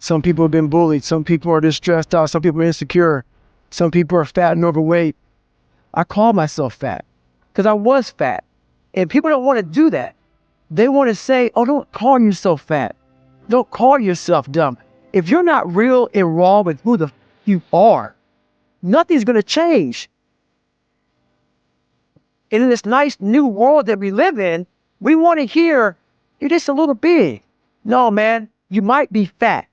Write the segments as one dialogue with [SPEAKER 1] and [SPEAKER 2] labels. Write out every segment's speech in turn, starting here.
[SPEAKER 1] Some people have been bullied. Some people are just stressed out. Some people are insecure. Some people are fat and overweight. I call myself fat because I was fat. And people don't want to do that. They want to say, oh, don't call yourself fat. Don't call yourself dumb. If you're not real and raw with who the you are, nothing's going to change. And in this nice new world that we live in, we want to hear, you're just a little big. No, man, you might be fat.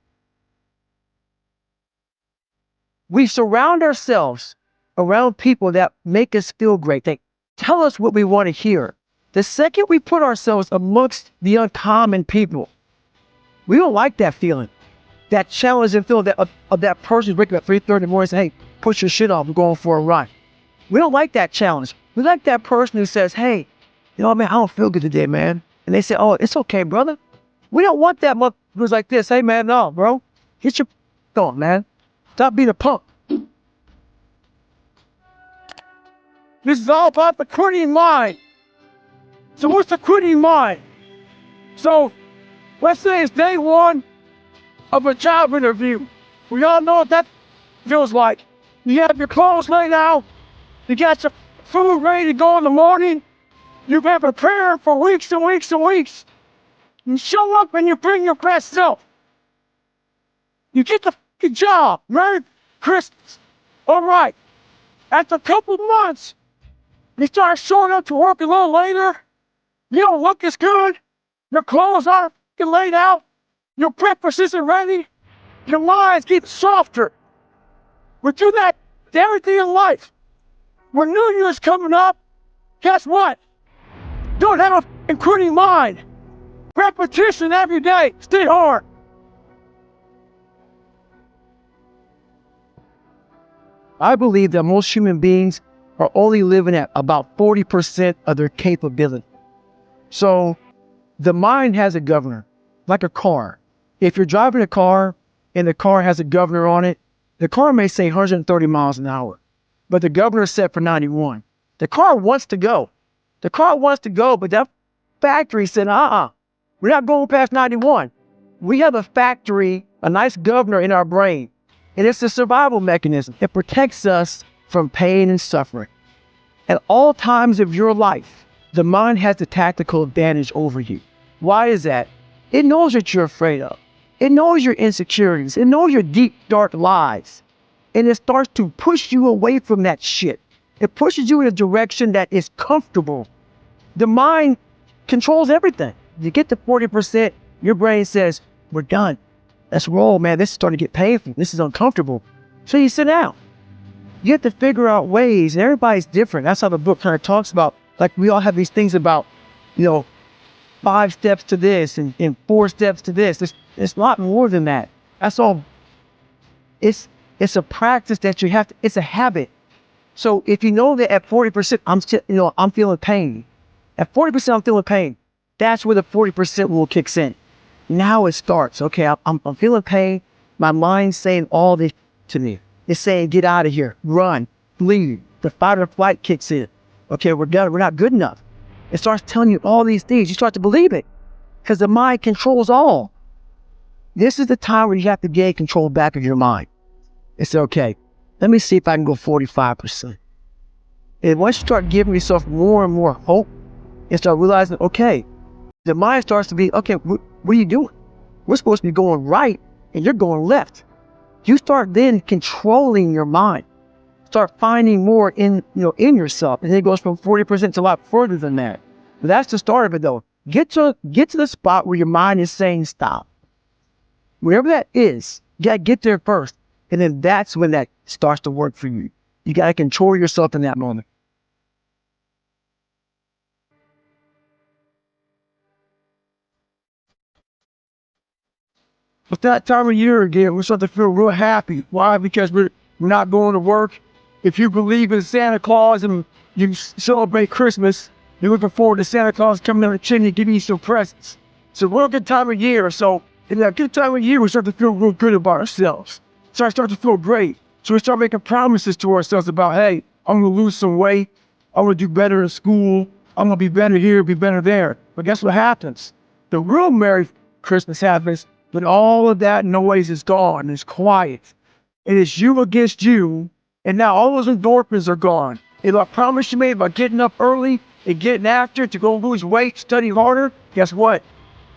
[SPEAKER 1] We surround ourselves around people that make us feel great. They tell us what we want to hear. The second we put ourselves amongst the uncommon people, we don't like that feeling. That challenging feeling that of that person who's waking up at 3:30 in the morning and saying, hey, push your shit off, we're going for a run. We don't like that challenge. We like that person who says, hey, you know, man, I don't feel good today, man. And they say, oh, it's okay, brother. We don't want that mother who's like this. Hey, man, no, bro. Hit your on, man. Stop being a punk. This is all about the Quitty mind. So what's the Quitty mind? So let's say it's day one of a job interview. We all know what that feels like. You have your clothes laid out. You got your food ready to go in the morning. You've been preparing for weeks and weeks and weeks. You show up and you bring your best self. You get the job. Merry Christmas. All right. After a couple months, you start showing up to work a little later. You don't look as good. Your clothes aren't laid out. Your breakfast isn't ready. Your mind's getting softer. We do that to everything in life. When New Year's coming up, guess what? Don't have a Quitty mind. Repetition every day. Stay hard. I believe that most human beings are only living at about 40% of their capability. So the mind has a governor, like a car. If you're driving a car and the car has a governor on it, the car may say 130 miles an hour, but the governor is set for 91. The car wants to go. The car wants to go, but that factory said, we're not going past 91. We have a factory, a nice governor in our brain, and it's a survival mechanism. It protects us from pain and suffering. At all times of your life, the mind has the tactical advantage over you. Why is that? It knows what you're afraid of. It knows your insecurities. It knows your deep, dark lies. And it starts to push you away from that shit. It pushes you in a direction that is comfortable. The mind controls everything. You get to 40%, your brain says, we're done. Let's roll, man. This is starting to get painful. This is uncomfortable. So you sit down. You have to figure out ways, and everybody's different. That's how the book kind of talks about, like we all have these things about, 5 steps to this and 4 steps to this. It's a lot more than that. That's all. It's a practice that you have to, it's a habit. So if you know that at 40%, I'm feeling pain. At 40%, I'm feeling pain. That's where the 40% rule kicks in. Now it starts. Okay, I'm feeling pain. My mind's saying all this to me. It's saying, get out of here, run, flee. The fight or flight kicks in. Okay, we're done. We're not good enough. It starts telling you all these things. You start to believe it because the mind controls all. This is the time where you have to gain control back of your mind. It's okay. Let me see if I can go 45%. And once you start giving yourself more and more hope and start realizing, okay, the mind starts to be, okay, what are you doing? We're supposed to be going right and you're going left. You start then controlling your mind. Start finding more in yourself. And it goes from 40% to a lot further than that. But that's the start of it though. Get to the spot where your mind is saying stop. Wherever that is, you gotta get there first. And then that's when that starts to work for you. You gotta control yourself in that moment. But that time of year again, we start to feel real happy. Why? Because we're not going to work. If you believe in Santa Claus and you celebrate Christmas, you're looking forward to Santa Claus coming down the chimney giving you some presents. It's a real good time of year. So in that good time of year, we start to feel real good about ourselves. So I start to feel great. So we start making promises to ourselves about, hey, I'm going to lose some weight. I'm going to do better in school. I'm going to be better here, be better there. But guess what happens? The real Merry Christmas happens But all of that noise is gone. It's quiet. It is you against you. And now all those endorphins are gone. And I promise you, mate, about getting up early and getting after it to go lose weight, study harder, guess what?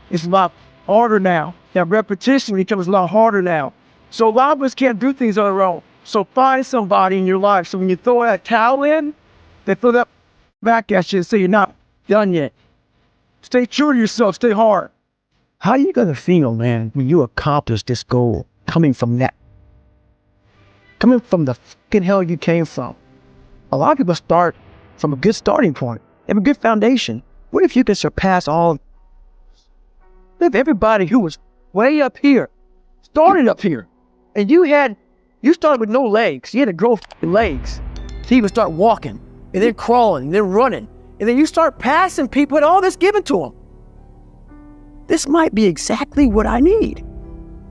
[SPEAKER 1] It's a lot harder now. That repetition becomes a lot harder now. So a lot of us can't do things on our own. So find somebody in your life. So when you throw that towel in, they throw that back at you and say you're not done yet. Stay true to yourself. Stay hard. How are you going to feel, man, when you accomplish this goal coming from that? Coming from the fucking hell you came from. A lot of people start from a good starting point. They have a good foundation. What if you can surpass all of everybody who was way up here, started up here, and you started with no legs. You had to grow legs to even start walking, and then crawling, and then running, and then you start passing people and all this given to them. This might be exactly what I need.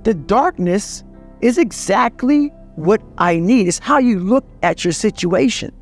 [SPEAKER 1] The darkness is exactly what I need. It's how you look at your situation.